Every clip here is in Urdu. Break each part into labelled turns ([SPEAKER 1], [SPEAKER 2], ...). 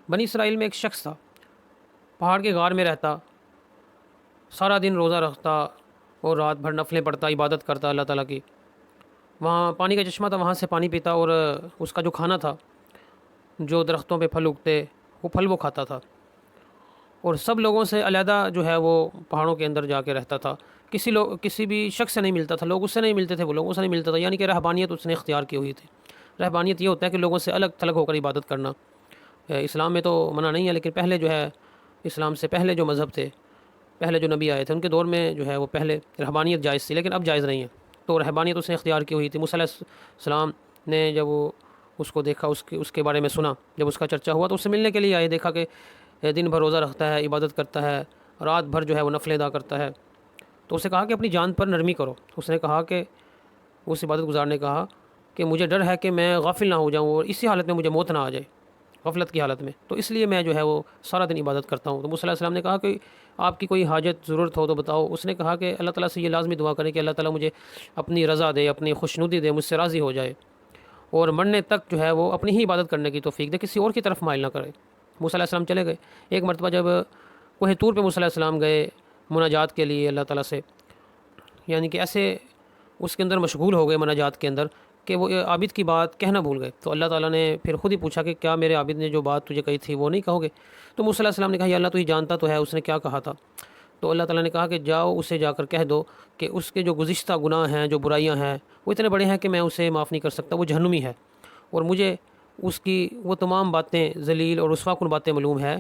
[SPEAKER 1] بنی اسرائیل میں ایک شخص تھا، پہاڑ کے غار میں رہتا، سارا دن روزہ رکھتا اور رات بھر نفلیں پڑھتا، عبادت کرتا اللہ تعالیٰ کی۔ وہاں پانی کا چشمہ تھا، وہاں سے پانی پیتا، اور اس کا جو کھانا تھا، جو درختوں پہ پھل اگتے وہ پھل وہ کھاتا تھا، اور سب لوگوں سے علیحدہ جو ہے وہ پہاڑوں کے اندر جا کے رہتا تھا۔ کسی بھی شخص سے نہیں ملتا تھا، لوگ اس سے نہیں ملتے تھے، وہ لوگوں سے نہیں ملتا تھا، یعنی کہ رہبانیت اس نے اختیار کی ہوئی تھی۔ رہبانیت یہ ہوتا ہے کہ لوگوں سے الگ تھلگ ہو کر عبادت کرنا۔ اسلام میں تو منع نہیں ہے، لیکن پہلے جو ہے اسلام سے پہلے جو مذہب تھے، پہلے جو نبی آئے تھے، ان کے دور میں جو ہے وہ پہلے رہبانیت جائز تھی، لیکن اب جائز نہیں ہے۔ تو رہبانیت اس نے اختیار کی ہوئی تھی۔ موسیٰ علیہ السلام نے جب وہ اس کو دیکھا، اس کے بارے میں سنا، جب اس کا چرچا ہوا تو اس سے ملنے کے لیے آئے، دیکھا کہ دن بھر روزہ رکھتا ہے، عبادت کرتا ہے، رات بھر جو ہے وہ نفلیں ادا کرتا ہے۔ تو اسے کہا کہ اپنی جان پر نرمی کرو۔ اس نے کہا کہ اس عبادت گزار نے کہا کہ مجھے ڈر ہے کہ میں غافل نہ ہو جاؤں اور اسی حالت میں مجھے موت نہ آ جائے، غفلت کی حالت میں، تو اس لیے میں جو ہے وہ سارا دن عبادت کرتا ہوں۔ تو موسیٰ علیہ السلام نے کہا کہ آپ کی کوئی حاجت ضرورت ہو تو بتاؤ۔ اس نے کہا کہ اللہ تعالیٰ سے یہ لازمی دعا کریں کہ اللہ تعالیٰ مجھے اپنی رضا دے، اپنی خوشنودی دے، مجھ سے راضی ہو جائے، اور مرنے تک جو ہے وہ اپنی ہی عبادت کرنے کی توفیق دے، کسی اور کی طرف مائل نہ کرے۔ موسیٰ علیہ السلام چلے گئے۔ ایک مرتبہ جب کوہ طور پہ موسیٰ علیہ السلام گئے مناجات کے لیے اللہ تعالیٰ سے، یعنی کہ ایسے اس کے اندر مشغول ہو گئے مناجات کے اندر کہ وہ عابد کی بات کہنا بھول گئے۔ تو اللہ تعالیٰ نے پھر خود ہی پوچھا کہ کیا میرے عابد نے جو بات تجھے کہی تھی وہ نہیں کہو گے؟ تو موسیٰ علیہ السلام نے کہا یا اللہ تو ہی جانتا تو ہے اس نے کیا کہا تھا۔ تو اللہ تعالیٰ نے کہا کہ جاؤ اسے جا کر کہہ دو کہ اس کے جو گزشتہ گناہ ہیں، جو برائیاں ہیں، وہ اتنے بڑے ہیں کہ میں اسے معاف نہیں کر سکتا، وہ جہنمی ہے، اور مجھے اس کی وہ تمام باتیں، ذلیل اور رسوا کن باتیں معلوم ہے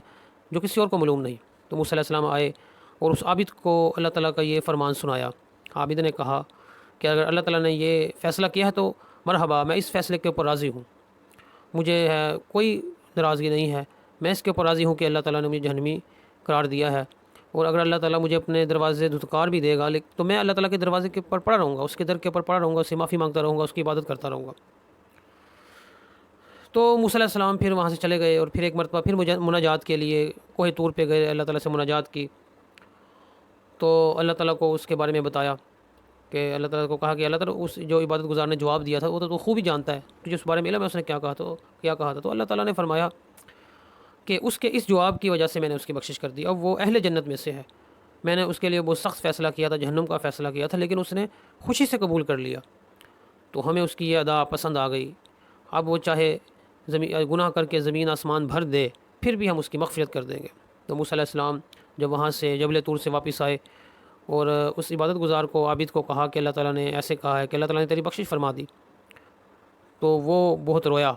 [SPEAKER 1] جو کسی اور کو معلوم نہیں۔ تو موسیٰ علیہ السلام آئے اور اس عابد کو اللہ تعالیٰ کا یہ فرمان سنایا۔ عابد نے کہا کہ اگر اللہ تعالیٰ نے یہ فیصلہ کیا ہے تو مرحبا، میں اس فیصلے کے اوپر راضی ہوں، مجھے کوئی ناراضگی نہیں ہے، میں اس کے اوپر راضی ہوں کہ اللہ تعالیٰ نے مجھے جہنمی قرار دیا ہے، اور اگر اللہ تعالیٰ مجھے اپنے دروازے دھتکار بھی دے گا تو میں اللہ تعالیٰ کے دروازے کے اوپر پڑا رہوں گا، اس کے در کے اوپر پڑا رہوں گا، اس سے معافی مانگتا رہوں گا، اس کی عبادت کرتا رہوں گا۔ تو موسیٰ علیہ السلام پھر وہاں سے چلے گئے، اور پھر ایک مرتبہ پھر مناجات کے لیے کوہ طور پہ گئے، اللہ تعالیٰ سے مناجات کی۔ تو اللہ تعالیٰ کو اس کے بارے میں بتایا کہ اللہ تعالیٰ کو کہا کہ اللہ تعالیٰ اس جو عبادت گزار نے جواب دیا تھا وہ تو خوب ہی جانتا ہے، تجھے اس بارے میں علم ہے اس نے کیا کہا تھا۔ تو اللہ تعالیٰ نے فرمایا کہ اس کے اس جواب کی وجہ سے میں نے اس کی بخشش کر دی، اب وہ اہل جنت میں سے ہے۔ میں نے اس کے لیے بہت سخت فیصلہ کیا تھا، جہنم کا فیصلہ کیا تھا، لیکن اس نے خوشی سے قبول کر لیا، تو ہمیں اس کی یہ ادا پسند آ گئی۔ اب وہ چاہے گناہ کر کے زمین آسمان بھر دے، پھر بھی ہم اس کی مغفرت کر دیں گے۔ تو موسیٰ علیہ السلام جب وہاں سے جبل طور سے واپس آئے اور اس عبادت گزار کو، عابد کو کہا کہ اللہ تعالیٰ نے ایسے کہا ہے کہ اللہ تعالیٰ نے تیری بخشش فرما دی، تو وہ بہت رویا،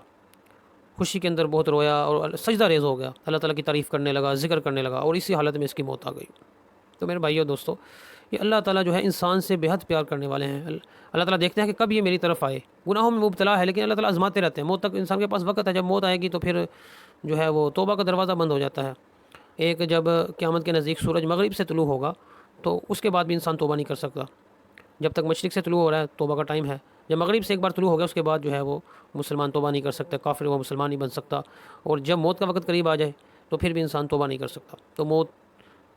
[SPEAKER 1] خوشی کے اندر بہت رویا اور سجدہ ریز ہو گیا، اللہ تعالیٰ کی تعریف کرنے لگا، ذکر کرنے لگا، اور اسی حالت میں اس کی موت آ گئی۔ تو میرے بھائیو دوستو، یہ اللہ تعالیٰ جو ہے انسان سے بے حد پیار کرنے والے ہیں۔ اللہ تعالیٰ دیکھتے ہیں کہ کب یہ میری طرف آئے، گناہوں میں مبتلا ہے لیکن اللہ تعالیٰ آزماتے رہتے ہیں، موت تک انسان کے پاس وقت ہے، جب موت آئے گی تو پھر جو ہے وہ توبہ کا دروازہ بند ہو جاتا ہے۔ ایک جب قیامت کے نزدیک سورج مغرب سے طلوع ہوگا تو اس کے بعد بھی انسان توبہ نہیں کر سکتا، جب تک مشرق سے طلوع ہو رہا ہے توبہ کا ٹائم ہے، جب مغرب سے ایک بار طلوع ہو گیا اس کے بعد جو ہے وہ مسلمان توبہ نہیں کر سکتا، کافر وہ مسلمان نہیں بن سکتا، اور جب موت کا وقت قریب آ جائے تو پھر بھی انسان توبہ نہیں کر سکتا۔ تو موت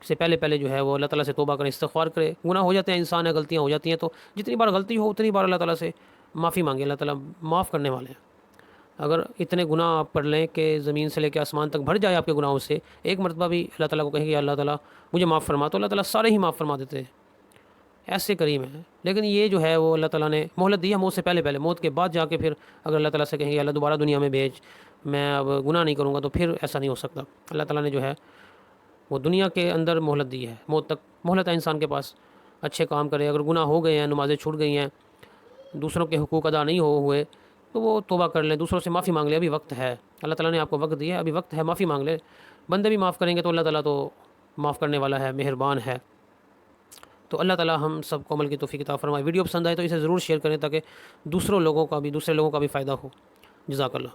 [SPEAKER 1] سے پہلے جو ہے وہ اللہ تعالیٰ سے توبہ کرے، استغفار کرے۔ گناہ ہو جاتے ہیں، انسان ہے، غلطیاں ہو جاتی ہیں، تو جتنی بار غلطی ہو اتنی بار اللہ تعالیٰ سے معافی مانگے، اللہ تعالیٰ معاف کرنے والے ہیں۔ اگر اتنے گناہ آپ پڑھ لیں کہ زمین سے لے کے آسمان تک بھر جائے آپ کے گناہوں سے، ایک مرتبہ بھی اللہ تعالیٰ کو کہیں کہ اللہ تعالیٰ مجھے معاف فرما، تو اللہ تعالیٰ سارے ہی معاف فرما دیتے ہیں، ایسے کریم ہیں۔ لیکن یہ جو ہے وہ اللہ تعالیٰ نے مہلت دی ہے موت سے پہلے، موت کے بعد جا کے پھر اگر اللہ تعالیٰ سے کہیں کہ اللہ دوبارہ دنیا میں بھیج، میں اب گناہ نہیں کروں گا، تو پھر ایسا نہیں ہو سکتا۔ اللہ تعالیٰ نے جو ہے وہ دنیا کے اندر مہلت دی ہے، موت تک مہلت ہے انسان کے پاس، اچھے کام کرے، اگر گناہ ہو گئے ہیں، نمازیں چھوٹ گئی ہیں، دوسروں کے حقوق ادا نہیں ہوئے تو وہ توبہ کر لیں، دوسروں سے معافی مانگ لیں، ابھی وقت ہے، اللہ تعالیٰ نے آپ کو وقت دیا ہے، ابھی وقت ہے، معافی مانگ لیں۔ بندے بھی معاف کریں گے تو اللہ تعالیٰ تو معاف کرنے والا ہے، مہربان ہے۔ تو اللہ تعالیٰ ہم سب کو عمل کی توفیق عطا فرمائے۔ ویڈیو پسند آئے تو اسے ضرور شیئر کریں تاکہ دوسرے لوگوں کا بھی فائدہ ہو۔ جزاک اللہ۔